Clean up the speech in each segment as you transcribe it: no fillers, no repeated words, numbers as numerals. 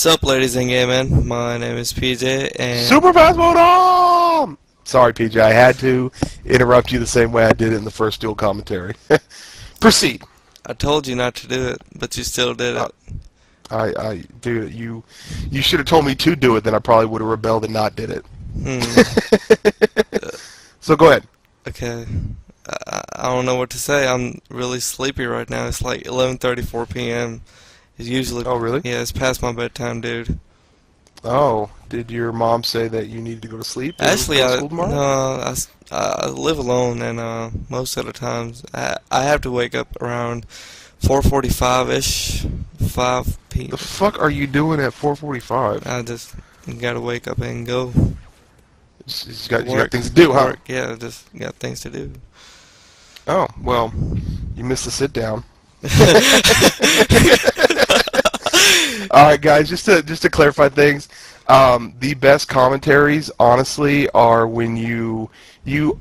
Sup, ladies and gentlemen, my name is PJ, and Super Fast Mode on! Sorry, PJ, I had to interrupt you the same way I did in the first dual commentary. Proceed. I told you not to do it, but you still did it. Dude, you should have told me to do it, then I probably would have rebelled and not did it. So go ahead. Okay. I don't know what to say. I'm really sleepy right now. It's like 11:34 p.m. It's usually. Oh, really? Yeah, it's past my bedtime, dude. Oh, did your mom say that you needed to go to sleep? Actually, I live alone, and most of the times I have to wake up around 4:45ish, 5 p.m. The fuck are you doing at 4:45? I just gotta wake up and go. You got things to do, huh? Work. Yeah, just got things to do. Oh, well, you missed the sit down. Alright, guys, just to clarify things, the best commentaries, honestly, are when you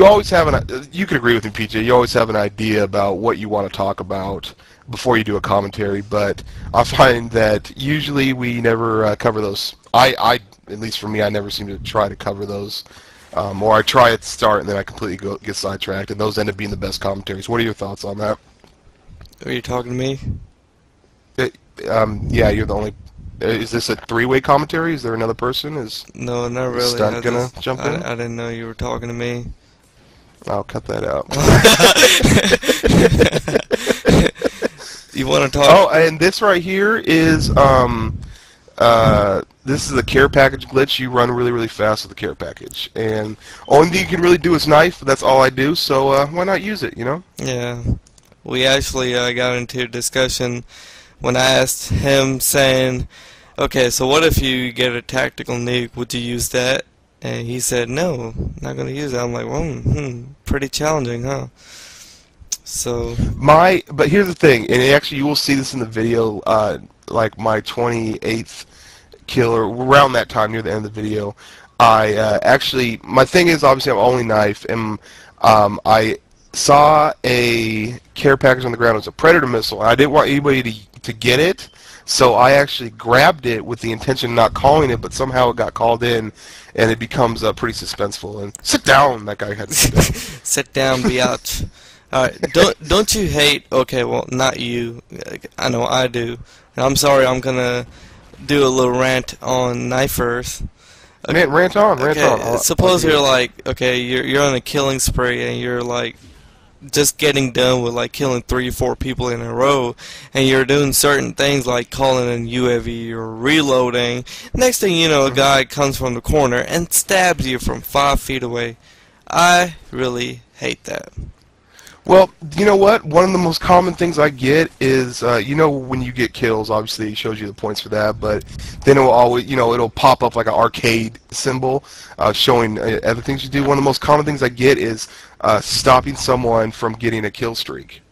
always have you can agree with me, PJ, you always have an idea about what you want to talk about before you do a commentary, but I find that usually we never cover those. At least for me, I never seem to try to cover those. Or I try at the start and then I completely get sidetracked, and those end up being the best commentaries. What are your thoughts on that? Are you talking to me? Yeah, you're the only. Is this a three-way commentary? Is there another person? No, not really. Stunt gonna jump in? I didn't know you were talking to me. I'll cut that out. You want to talk? Oh, and this right here is this is a care package glitch. You run really, really fast with the care package, and only thing you can really do is knife. That's all I do. So why not use it? You know? Yeah. We actually got into a discussion when I asked him, saying, okay, so what if you get a tactical nuke, would you use that? And he said, no, not going to use it. I'm like, well, pretty challenging, huh? So But here's the thing, and actually you will see this in the video, like my 28th kill, or around that time near the end of the video, actually, my thing is, obviously I'm only knife, and I saw a care package on the ground. It was a Predator missile, and I didn't want anybody to get it, so I actually grabbed it with the intention of not calling it, but somehow it got called in, and it becomes pretty suspenseful. And sit down, that guy had to sit down. Sit down, biatch. Alright, don't you hate, okay, well, not you, I know I do, and I'm sorry, I'm gonna do a little rant on knifers. Okay, rant on. Suppose you're like, okay, you're on a killing spree, and you're like just getting done with like killing 3 or 4 people in a row, and you're doing certain things like calling in UAV or reloading. Next thing you know, a guy comes from the corner and stabs you from 5 feet away. I really hate that. Well, you know what? One of the most common things I get is, you know, when you get kills, obviously it shows you the points for that, but then it will always, you know, it'll pop up like an arcade symbol showing other things you do. One of the most common things I get is stopping someone from getting a kill streak.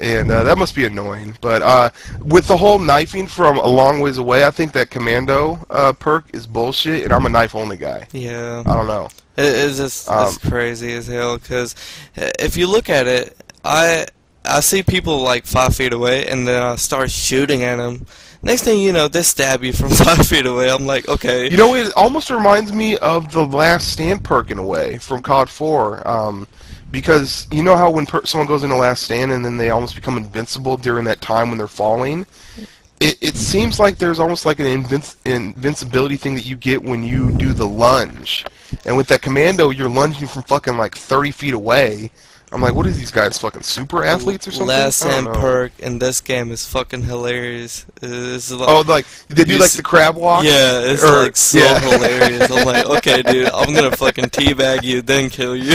And that must be annoying. But with the whole knifing from a long ways away, I think that commando perk is bullshit, and I'm a knife-only guy. Yeah. I don't know. It's just it's crazy as hell, because if you look at it, I see people like 5 feet away, and then I start shooting at them. Next thing you know, they stab you from 5 feet away. I'm like, okay. You know, it almost reminds me of the Last Stand perk in a way from COD 4. Because you know how when someone goes into Last Stand and then they almost become invincible during that time when they're falling? It seems like there's almost like an invincibility thing that you get when you do the lunge. And with that commando, you're lunging from fucking like 30 feet away. I'm like, what are these guys, fucking super athletes or something? Last Stand perk in this game is fucking hilarious. It's like, oh, like, they do like the crab walk? Yeah, it's like so hilarious. I'm like, okay, dude, I'm gonna fucking teabag you, then kill you.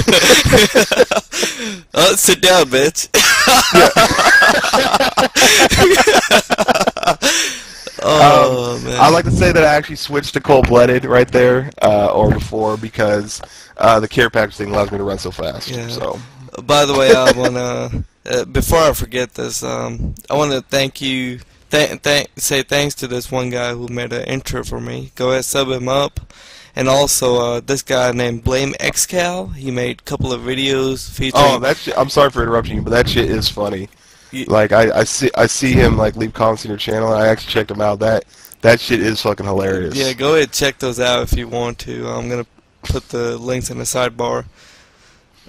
Sit down, bitch. Oh, man. I like to say that I actually switched to cold-blooded right there, or before, because the care package thing allows me to run so fast. Yeah. So. By the way, I wanna before I forget this, I wanna thank you, say thanks to this one guy who made an intro for me. Go ahead, sub him up, and also this guy named Blame Xcal. He made a couple of videos featuring. Oh, that shit, I'm sorry for interrupting you, but that shit is funny. Like I see him like leave comments on your channel, and I actually checked him out. That shit is fucking hilarious. Yeah, go ahead, check those out if you want to. I'm gonna put the links in the sidebar.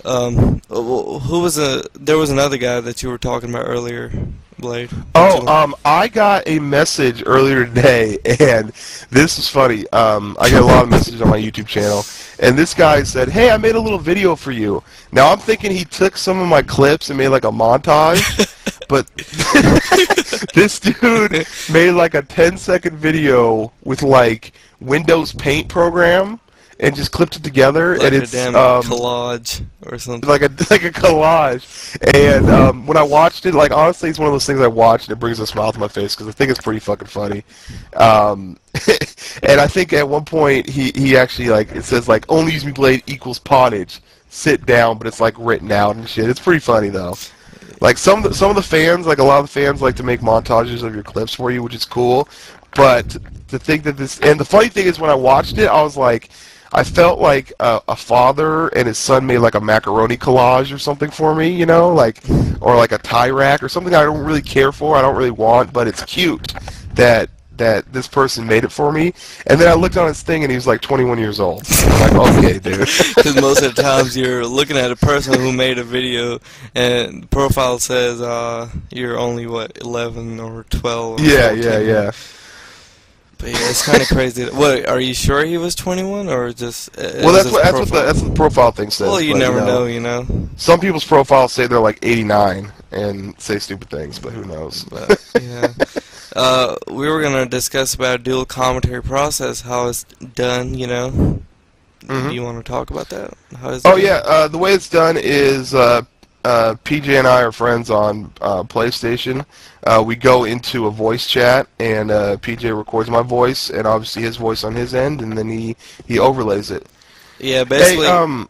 Who was there was another guy that you were talking about earlier, Blade. Oh, I got a message earlier today, and this is funny. I get a lot of messages on my YouTube channel, and this guy said, "Hey, I made a little video for you." Now I'm thinking he took some of my clips and made like a montage, but this dude made like a 10-second video with like Windows Paint program. And just clipped it together, like and a it's damn collage or something. Like a collage. And when I watched it, like honestly, it's one of those things I watch and it brings a smile to my face because I think it's pretty fucking funny. And I think at one point he actually like it says like OnlyusemeBlade equals pottage. Sit down, but it's like written out and shit. It's pretty funny though. Like some of the fans, like a lot of the fans, like to make montages of your clips for you, which is cool. But to think that this, and the funny thing is when I watched it, I was like. I felt like a father and his son made like a macaroni collage or something for me, you know, like, or like a tie rack or something I don't really care for, I don't really want, but it's cute that this person made it for me. And then I looked on his thing and he was like 21 years old. I'm like, okay, dude. Because most of the times you're looking at a person who made a video and the profile says you're only, what, 11 or 12 or Yeah, 14. yeah. But yeah, it's kind of crazy. What, are you sure he was 21 or just? Well, that's what the profile thing says. Well, you never know, you know. Some people's profiles say they're like 89 and say stupid things, but who knows? But, yeah. We were gonna discuss about dual commentary process, how it's done, you know. Mm-hmm. Do you want to talk about that? How is yeah, the way it's done is PJ and I are friends on PlayStation. We go into a voice chat, and PJ records my voice, and obviously his voice on his end, and then he overlays it. Yeah, basically. Hey,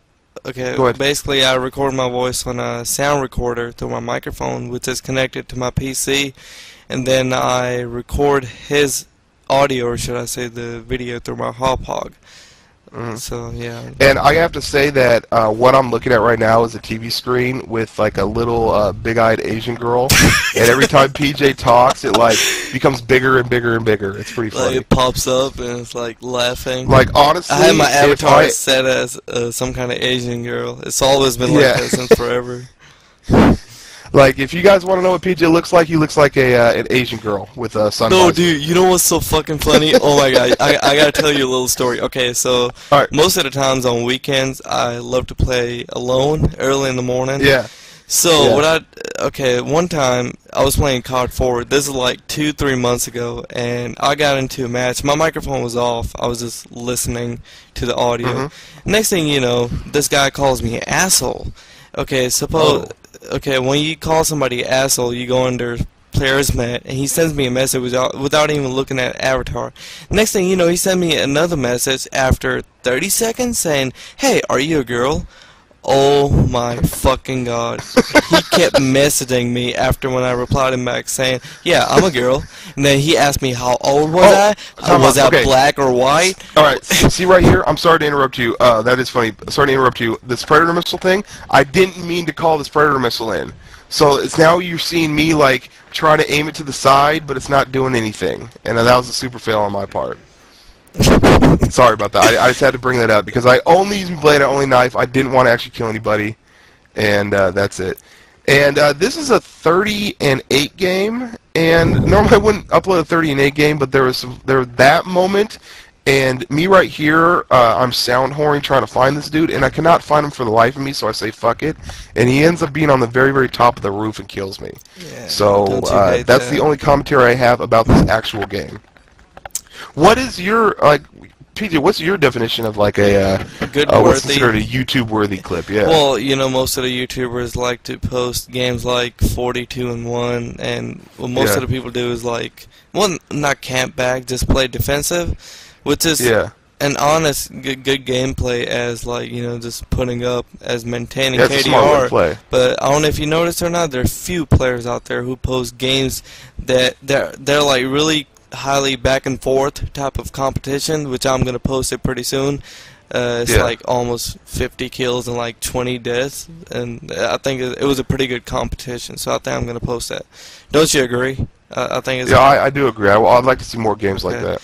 okay. Go ahead. Basically, I record my voice on a sound recorder through my microphone, which is connected to my PC, and then I record his audio, or should I say, the video through my hop-hog. Mm-hmm. So yeah. And I have to say that what I'm looking at right now is a TV screen with like a little big-eyed Asian girl, and every time PJ talks, it like becomes bigger and bigger and bigger. It's pretty funny. Like it pops up and it's like laughing. Like honestly, I had my avatar set as some kind of Asian girl. It's always been like that since forever. Like, if you guys want to know what PJ looks like, he looks like an Asian girl with a sun. No, dude, you know what's so fucking funny? Oh my god, I gotta tell you a little story. Okay, so most of the times on weekends, I love to play alone early in the morning. Yeah. So one time I was playing COD Forward. This is like 2-3 months ago, and I got into a match. My microphone was off. I was just listening to the audio. Mm-hmm. Next thing you know, this guy calls me an asshole. Okay, okay, when you call somebody an asshole, you go under players met, and he sends me a message without even looking at avatar. Next thing you know, he sent me another message after 30 seconds saying, "Hey, are you a girl?" Oh my fucking god. He kept messaging me after when I replied him back saying, "Yeah, I'm a girl." And then he asked me how old was I? Was I black or white? Alright, see right here, I'm sorry to interrupt you. That is funny. Sorry to interrupt you. This Predator missile thing, I didn't mean to call this Predator missile in. So it's now you're seeing me like trying to aim it to the side, but it's not doing anything. And that was a super fail on my part. Sorry about that. I just had to bring that up because I only use my blade, I only knife. I didn't want to actually kill anybody, and that's it. And this is a 30-8 game, and normally I wouldn't upload a 30-8 game, but there was that moment, and me right here, I'm sound whoring trying to find this dude, and I cannot find him for the life of me, so I say fuck it, and he ends up being on the very, very top of the roof and kills me. Yeah, so that's the only commentary I have about this actual game. What is your PJ? What's your definition of like a what's considered a YouTube-worthy clip? Yeah. Well, you know, most of the YouTubers like to post games like 42-1, and what most of the people do is like, well, not camp back, just play defensive, which is an honest, good gameplay as like, you know, just putting up as maintaining KDR. But I don't know if you noticed or not, there are few players out there who post games that they're like really highly back and forth type of competition, which I'm gonna post it pretty soon. It's like almost 50 kills and like 20 deaths, and I think it was a pretty good competition. So I think I'm gonna post that. Don't you agree? I think it's Yeah, I do agree. I'd like to see more games like Okay. that.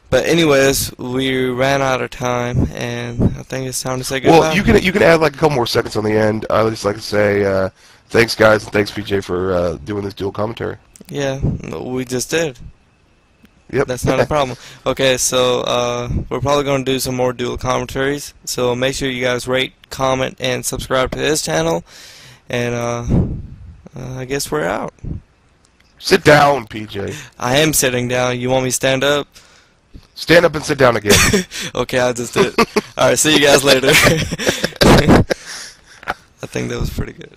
But anyways, we ran out of time, and I think it's time to say goodbye. Well, you can add like a couple more seconds on the end. I would just like to say thanks, guys, and thanks, PJ, for doing this dual commentary. Yeah, we just did. Yep. That's not a problem. Okay, so we're probably going to do some more dual commentaries. So make sure you guys rate, comment, and subscribe to this channel. And I guess we're out. Sit down, PJ. I am sitting down. You want me to stand up? Stand up and sit down again. Okay, I just did. Alright, see you guys later. I think that was pretty good.